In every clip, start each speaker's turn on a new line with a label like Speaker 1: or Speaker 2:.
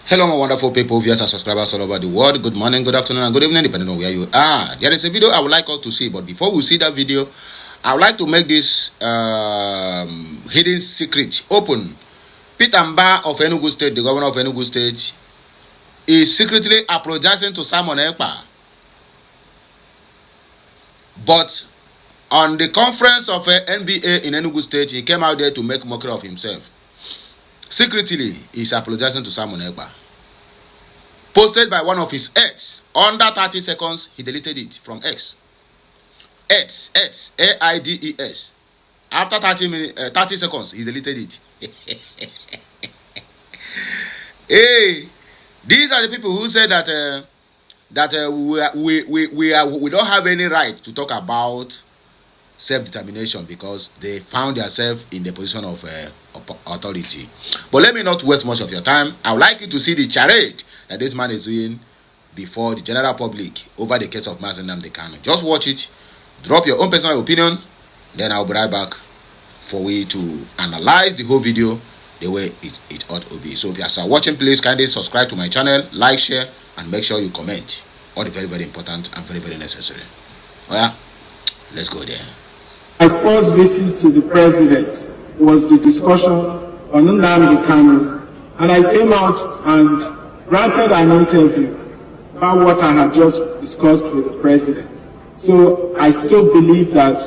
Speaker 1: Hello, my wonderful people, viewers and subscribers all over the world. Good morning, good afternoon, and good evening, depending on where you are. There is a video I would like us to see, but before we see that video, I would like to make this hidden secret open. Peter Mbàħ of Enugu State, the governor of Enugu State, is secretly apologizing to Simon Ekpa. But on the conference of NBA in Enugu State, he came out there to make mockery of himself. Secretly, he's apologizing to Simon Ekpa. Posted by one of his ex. Under 30 seconds, he deleted it from X. X, AIDS. After 30 seconds, he deleted it. Hey, these are the people who said that we don't have any right to talk about self-determination because they found themselves in the position of authority. But let me not waste much of your time. I would like you to see the charade that this man is doing before the general public over the case of Mbàħ Kanu. Just watch it, drop your own personal opinion, then I'll be right back for we to analyze the whole video the way it ought to be. So if you are watching, please kindly subscribe to my channel, like, share, and make sure you comment. All the very, very important and very, very necessary. Oh yeah, let's go there.
Speaker 2: My first visit to the president was the discussion on Mbàḥ Kanu, and I came out and granted an interview about what I had just discussed with the president. So I still believe that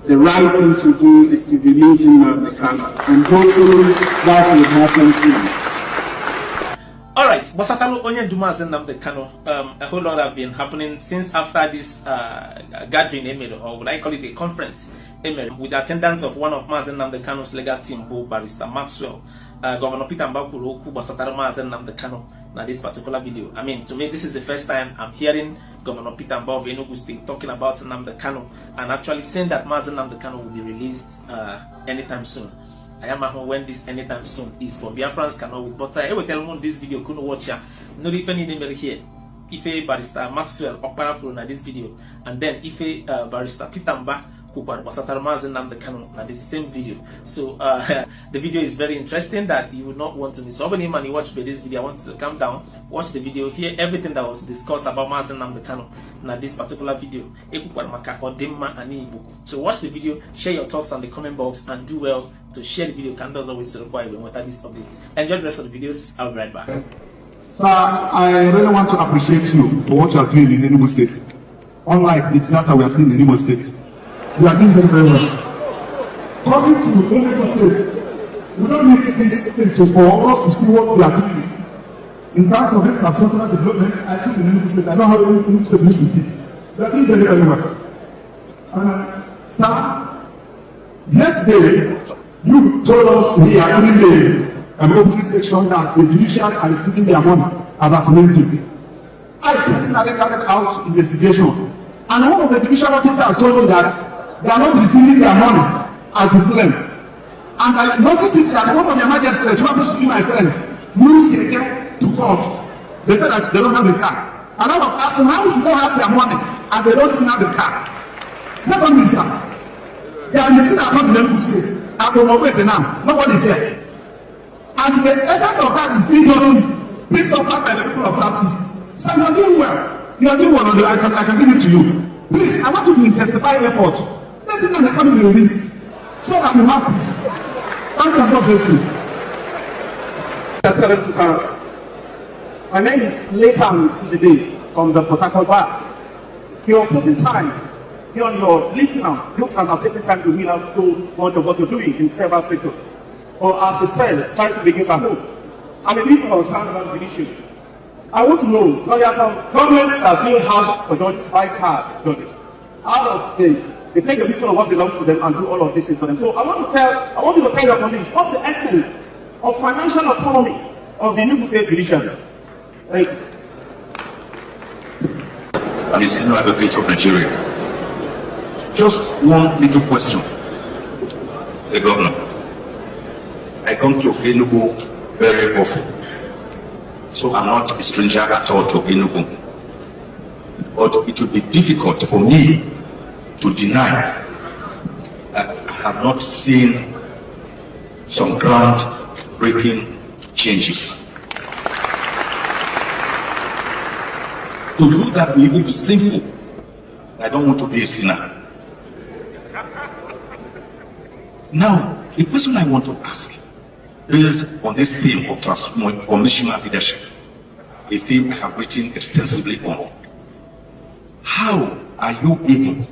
Speaker 2: the right thing to do is to release Mbàḥ Kanu, and hopefully that will happen soon.
Speaker 3: Alright, Bosatalo Onye Dumas and Mbàḥ Kanu, a whole lot have been happening since after this gathering, or would I call it a conference, with the attendance of one of Mbàḥ Kanu's legal team, Barrister Maxwell, Governor Peter Mbàḥ Bosatalo Mbàḥ Kanu, now this particular video. I mean, to me, this is the first time I'm hearing Governor Peter Mbàḥ of Enugu State talking about Mbàḥ Kanu and actually saying that Mbàḥ Kanu will be released anytime soon. I am at home when this anytime soon is, but Biafrans cannot wait. But I will tell you this video couldn't watch ya. No different name here. If Barrister Maxwell Okpara Pro na this video, and then if Barrister Peter Mbàḥ Mbàḥ Kanu na the same video. So the video is very interesting that you would not want to miss. So when you watch this video, I want you to calm down, watch the video, hear everything that was discussed about Mbàḥ Kanu na this particular video. So watch the video, share your thoughts on the comment box, and do well to share the video. Candles always require when we have this update. Enjoy the rest of the videos. I'll be right back.
Speaker 4: Sir, I really want to appreciate you for what you are doing in Enugu State. Unlike the disaster we are seeing in Enugu State, we are doing very, very well. Coming to Enugu State, we don't need this thing for us to see what we are doing. In terms of infrastructural development, I think in Enugu State, I know how Enugu State needs to be. We are doing very, very well. Sir, yesterday, you told us here during the opening section that the judiciary are receiving their money as at Wednesday. I personally carried out investigation, and one of the judicial officers told me that they are not receiving their money as you claim. And I noticed it that one of their magistrates, who happens to be my friend, used Keke to court. They said that they don't have the car. And I was asking, how do they have their money and they don't even have the car? Secondly, sir, they are missing out on the Enugu State. And from over now, nobody said. And the essence of that is still justice. Please don't by the people of Southeast. So you are doing well. You are doing well on the I can give it to you. Please, I want you to intensify effort. Let them know the coming released. So that we have peace. Thank you, God bless you. My name is Leighton Zide from the Protocol Bar. You have taken time here on your list now. You have taken time to wheel out to what you're doing in several sectors. Or as a friend, trying to begin at home. I'm a bit concerned about the issue. I want to know, there are some governments that are being housed for judges by card judges. Out of they take a little of what belongs to them and do all of this for them. So I want you to tell your colleagues, what's the extent of financial autonomy of the Enugu State Judiciary? Thank you.
Speaker 5: I'm the senior advocate of Nigeria. Just one little question. The governor. I come to Enugu very often, so I'm not a stranger at all to Enugu. But it would be difficult for me to deny that I have not seen some ground-breaking changes. To do that will even be sinful. I don't want to be a sinner. Now, the question I want to ask, based on this theme of transformational leadership, a theme I have written extensively on, how are you able,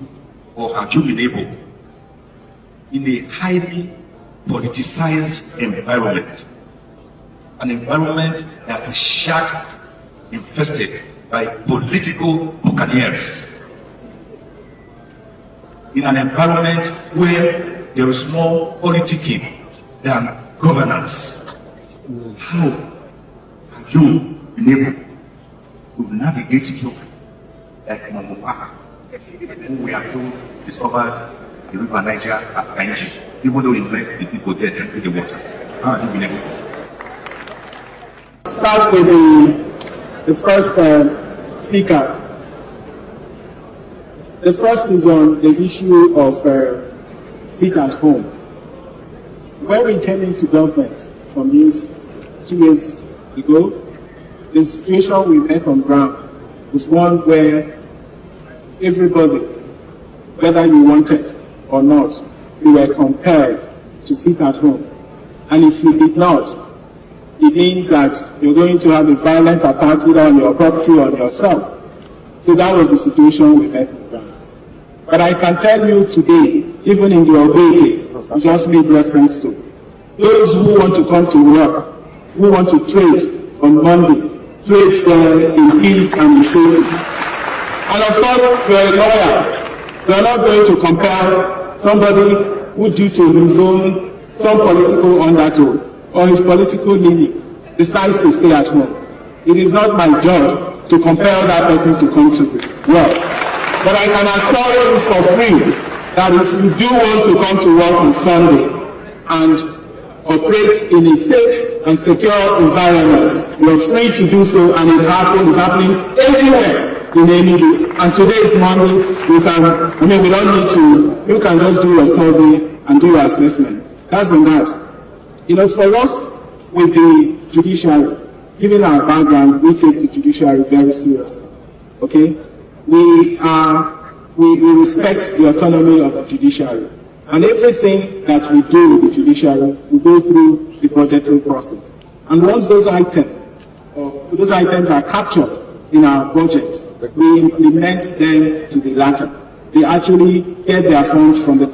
Speaker 5: or have you been able, in a highly politicized environment, an environment that is shark infested by political buccaneers, in an environment where there is more politicking than governance, how have you been able to navigate through like Mbàħ, who we are told discovered the river Niger at Kainji, even though he let the people there drink the water? How have you been able to?
Speaker 2: Start with the first speaker. The first is on the issue of sit at home. When we came into government from 2 years ago, the situation we met on ground was one where everybody, whether you wanted or not, you were compelled to sit at home. And if you did not, it means that you're going to have a violent attack either on your property or on yourself. So that was the situation we met on ground. But I can tell you today, even in the Apøľògÿ, I just made reference to, those who want to come to work, who want to trade on Monday, trade in peace and in safety. And of course, you're a lawyer. You're not going to compel somebody who, due to his own, some political undertone or his political leaning, decides to stay at home. It is not my job to compel that person to come to work. But I can assure you for free that if you do want to come to work on Sunday and operate in a safe and secure environment, you're free to do so, and it's happening everywhere in Enugu. And today is Monday, we don't need to, you can just do a survey and do your assessment. That's on that. For us, with the judiciary, given our background, we take the judiciary very seriously. Okay? We respect the autonomy of the judiciary. And everything that we do with the judiciary, we go through the budgeting process. And once those items are captured in our budget, we implement them to the latter. They actually get their funds from the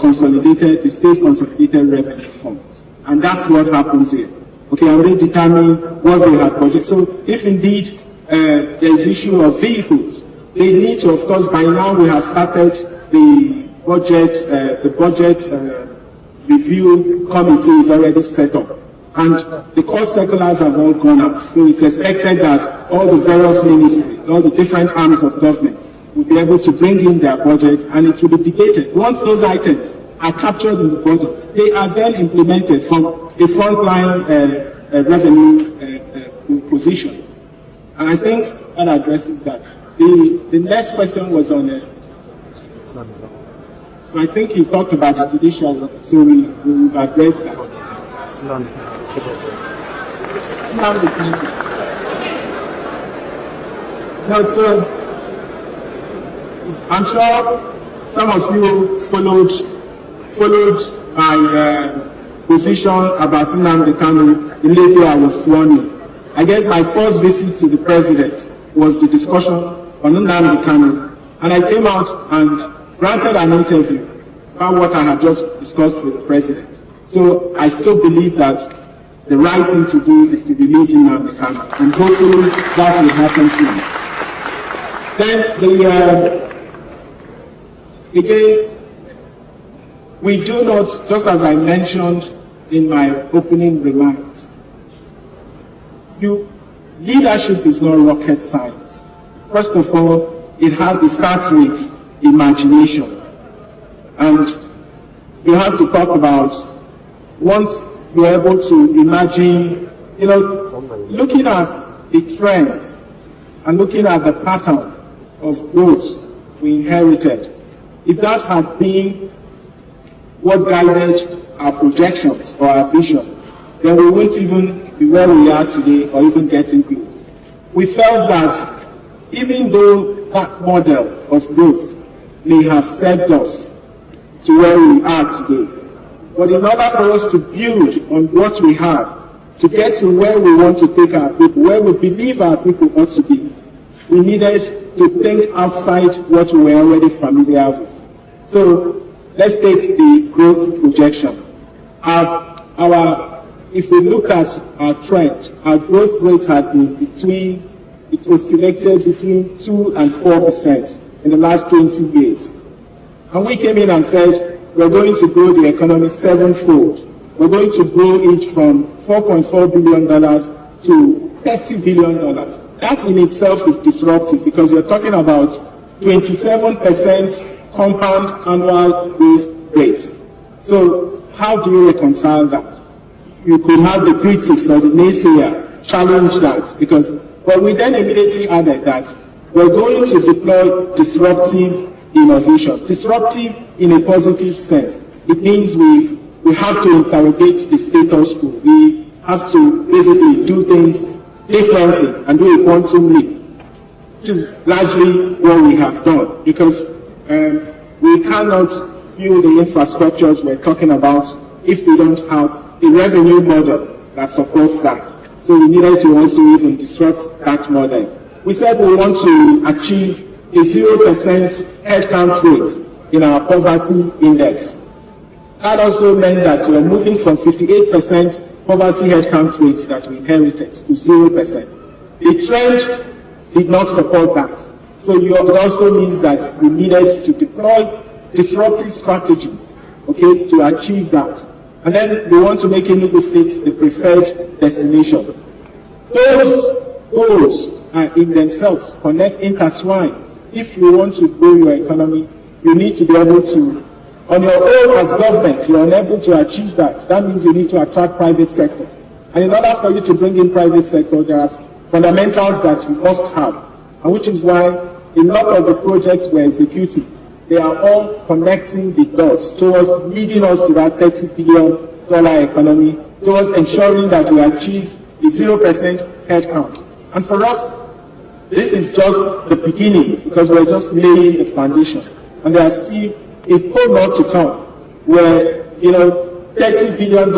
Speaker 2: state consolidated revenue funds. And that's what happens here. Okay, and they determine what they have budgeted. So if indeed there is issue of vehicles, they need to, of course, by now we have started the budget review committee is already set up. And the cost circulars have all gone out. So it's expected that all the various ministries, all the different arms of government will be able to bring in their budget, and it will be debated. Once those items are captured in the budget, they are then implemented from a frontline revenue position. And I think that addresses that. The next question was on so I think you talked about the judicial, so we will address that. No, so I'm sure some of you followed my position about Nnamdi Kanu the lady I was sworn in. I guess my first visit to the president was the discussion on Nnamdi Kanu, and I came out and granted an interview about what I had just discussed with the president. So I still believe that the right thing to do is to release Nnamdi Kanu, and hopefully that will happen soon. Then again, we do not, just as I mentioned in my opening remarks, leadership is not rocket science. First of all, it starts with imagination. And you have to talk about, once you're able to imagine, looking at the trends and looking at the pattern of growth we inherited, if that had been what guided our projections or our vision, then we wouldn't even be where we are today or even getting close. We felt that even though that model of growth may have served us to where we are today, but in order for us to build on what we have, to get to where we want to take our people, where we believe our people ought to be, we needed to think outside what we were already familiar with. So let's take the growth projection. If we look at our trend, our growth rate had been it was selected between 2 and 4% in the last 20 years. And we came in and said, we're going to grow the economy sevenfold. We're going to grow it from $4.4 billion to $30 billion. That in itself is disruptive because you're talking about 27% compound annual growth rate. So how do you reconcile that? You could have the critics or the naysayer challenge that because, but we then immediately added that we're going to deploy disruptive innovation. Disruptive in a positive sense. It means we have to interrogate the status quo. We have to basically do things differently and do a quantum leap, which is largely what we have done because we cannot build the infrastructures we're talking about if we don't have a revenue model that supports that. So we needed to also even disrupt that model. We said we want to achieve a 0% headcount rate in our poverty index. That also meant that we are moving from 58% poverty headcount rate that we inherited to 0%. The trend did not support that. So it also means that we needed to deploy disruptive strategies, okay, to achieve that. And then we want to make Enugu State the preferred destination. Those goals are in themselves intertwined. If you want to grow your economy, you need to be able to, on your own as government, you're unable to achieve that. That means you need to attract private sector. And in order for you to bring in private sector, there are fundamentals that you must have, and which is why a lot of the projects we're executing, they are all connecting the dots towards leading us to that $30 billion economy, towards ensuring that we achieve the 0% headcount. And for us, this is just the beginning because we're just laying the foundation. And there's still a whole lot to come where, $30 billion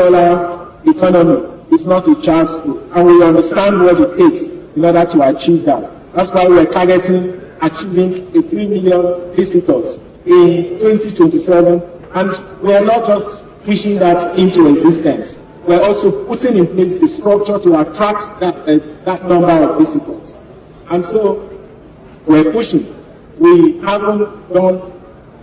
Speaker 2: economy is not a child's play. And we understand what it takes in order to achieve that. That's why we're targeting achieving a 3 million visitors in 2027. And we're not just pushing that into existence. We're also putting in place the structure to attract that number of visitors. And so we're pushing. We haven't done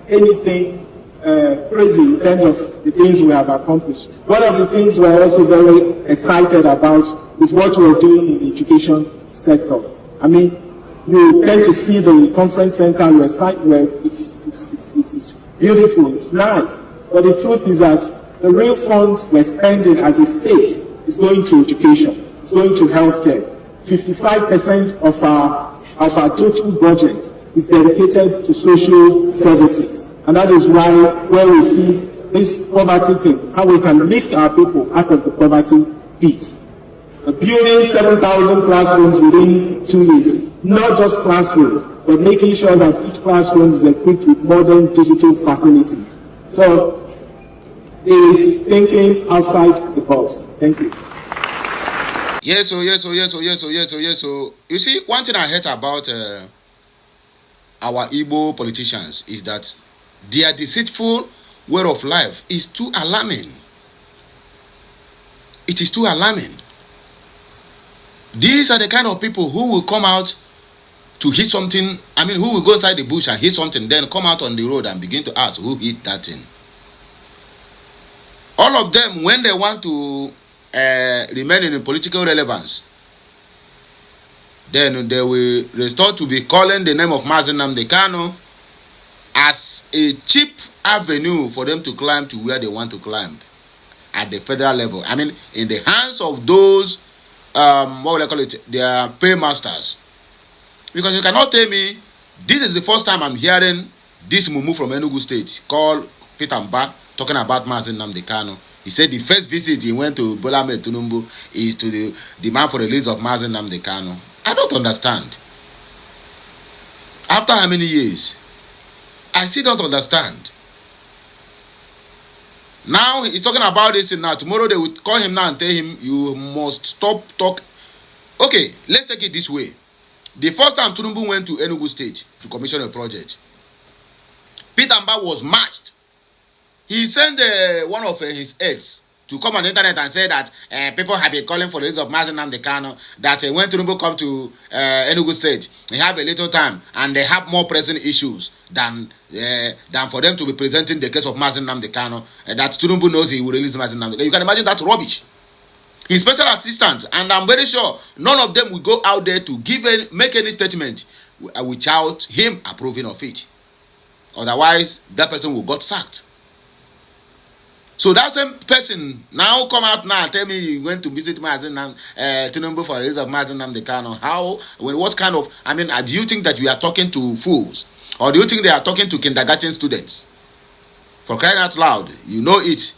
Speaker 2: anything crazy in terms of the things we have accomplished. One of the things we're also very excited about is what we're doing in the education sector. I mean, you tend to see the conference center on your site where it's beautiful, it's nice. But the truth is that the real funds we're spending as a state is going to education, it's going to healthcare. 55% of our total budget is dedicated to social services. And that is where we see this poverty thing, how we can lift our people out of the poverty pit. Building 7,000 classrooms within 2 years, not just classrooms, but making sure that each classroom is equipped with modern digital facilities. So, it is thinking outside the box. Thank you.
Speaker 1: Yes. You see, one thing I heard about our Igbo politicians is that their deceitful way of life is too alarming. It is too alarming. These are the kind of people who will come out to hit something. I mean, who will go inside the bush and hit something, then come out on the road and begin to ask who hit that thing. All of them, when they want to remain in political relevance, then they will restore to be calling the name of Nnamdi Kanu as a cheap avenue for them to climb to where they want to climb at the federal level. I mean, in the hands of those, what will I call it, their paymasters. Because you cannot tell me, this is the first time I'm hearing this mumu from Enugu State called Peter Mbah talking about Nnamdi Kanu. He said the first visit he went to Bola Ahmed Tinubu is to the demand for the release of Nnamdi Kanu. I don't understand. After how many years? I still don't understand. Now he's talking about this now. Tomorrow they will call him now and tell him you must stop talk. Okay, let's take it this way. The first time Tinubu went to Enugu State to commission a project, Peter Mbah was marched. He sent one of his aides to come on the internet and say that people have been calling for the release of the Kanu, that when Tinubu come to Enugu State, they have a little time and they have more pressing issues than for them to be presenting the case of the Kanu, that Tinubu knows he will release Kanu. You can imagine that rubbish. His special assistant, and I'm very sure none of them will go out there to make any statement without him approving of it. Otherwise, that person will get sacked. So that same person now come out now and tell me he went to visit Tinubu for the release of the Kanu. How? What kind of? I mean, do you think that we are talking to fools, or do you think they are talking to kindergarten students? For crying out loud, you know it.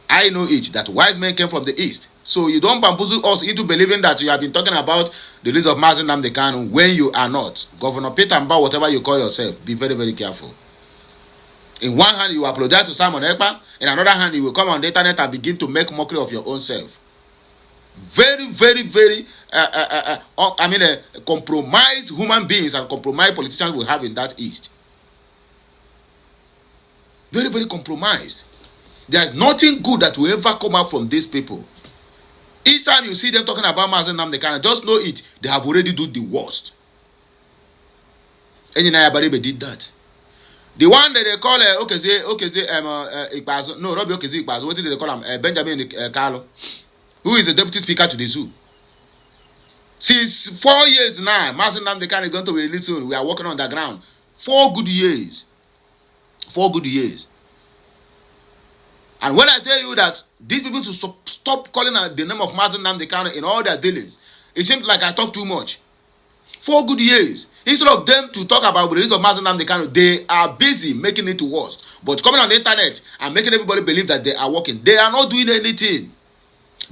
Speaker 1: I know it. That wise men came from the east. So you don't bamboozle us into believing that you have been talking about the release of the Kanu when you are not. Governor Peter Mbah, whatever you call yourself, be very, very careful. In one hand, you apologize to Simon Ekpa. In another hand, you will come on the internet and begin to make mockery of your own self. Very, very, very, compromised human beings and compromised politicians we have in that east. Very, very compromised. There is nothing good that will ever come out from these people. Each time you see them talking about the Kanu, just know it. They have already done the worst. And Baribe did that. The one that they call Robbie Okeze, what did they call him? Benjamin Carlo, who is the deputy speaker to the zoo. Since 4 years now, the Kanu is going to be released soon. We are working on the ground. 4 good years. 4 good years. And when I tell you that these people to stop calling the name of the Kanu in all their dealings, it seems like I talk too much. 4 good years. Instead of them to talk about the release of the Kanu, they are busy making it worse. But coming on the internet and making everybody believe that they are working, they are not doing anything.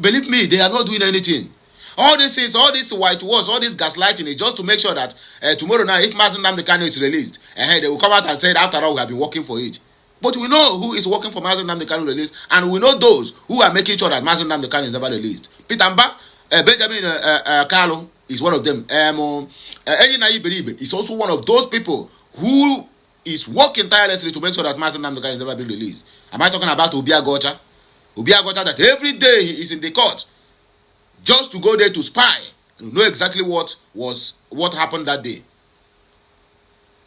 Speaker 1: Believe me, they are not doing anything. All this is, all this whitewash, all this gaslighting is just to make sure that tomorrow night, if the Kanu is released, they will come out and say, after all, we have been working for it. But we know who is working for the Kanu release, and we know those who are making sure that the Kanu is never released. Peter Mbah, Benjamin Carlo is one of them. Is also one of those people who is working tirelessly to make sure that the Kanu is never been released. Am I talking about Obi Agbocha? Obi Agbocha that every day he is in the court just to go there to spy, to know exactly what happened that day.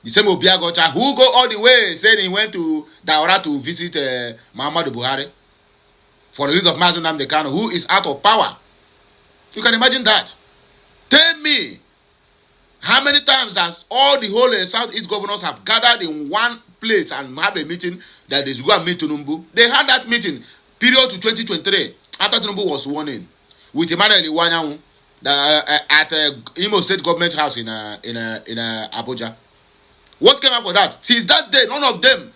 Speaker 1: The same Obi Agbocha who go all the way saying he went to Daura to visit Muhammadu Buhari for the release of the Kanu, who is out of power. You can imagine that. Tell me how many times has all the whole Southeast governors have gathered in one place and have a meeting that they should go and meet Tinubu. They had that meeting period to 2023 after Tinubu was sworn in with Emmanuel Iwanyanwu at Imo State Government House in Abuja. What came up for that? Since that day, none of them.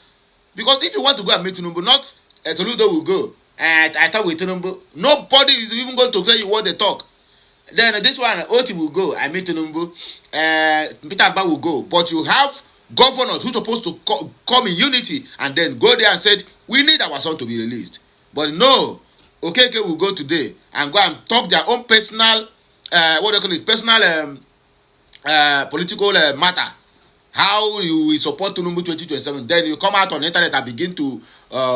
Speaker 1: Because if you want to go and meet Tinubu, not Toludo will go. I talk with Tinubu. Nobody is even going to tell you what they talk. Then this one, Oti will go. I meet Tinubu. Peter Mbah will go. But you have governors who are supposed to come in unity and then go there and said, we need our son to be released. But no, Okeke will go today and go and talk their own personal, personal political matter. How you support Tinubu 2027. Then you come out on the internet and begin to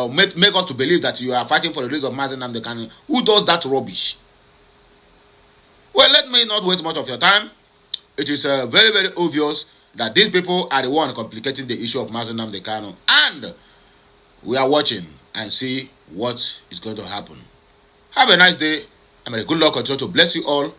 Speaker 1: make us to believe that you are fighting for the release of the Kanu. Who does that rubbish? Well, let me not waste much of your time. It is very, very obvious that these people are the one complicating the issue of the Kanu. And we are watching and see what is going to happen. Have a nice day. And may the good Lord continue to bless you all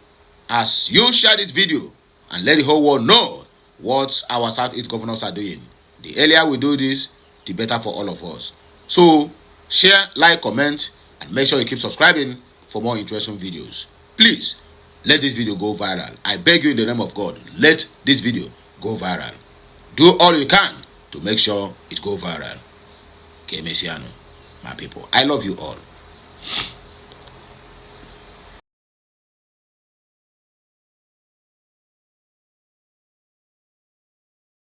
Speaker 1: as you share this video and let the whole world know what our Southeast governors are doing. The earlier we do this, the better for all of us. So, share, like, comment, and make sure you keep subscribing for more interesting videos. Please, let this video go viral. I beg you in the name of God, let this video go viral. Do all you can to make sure it go viral. Okay, Messiano, my people. I love you all.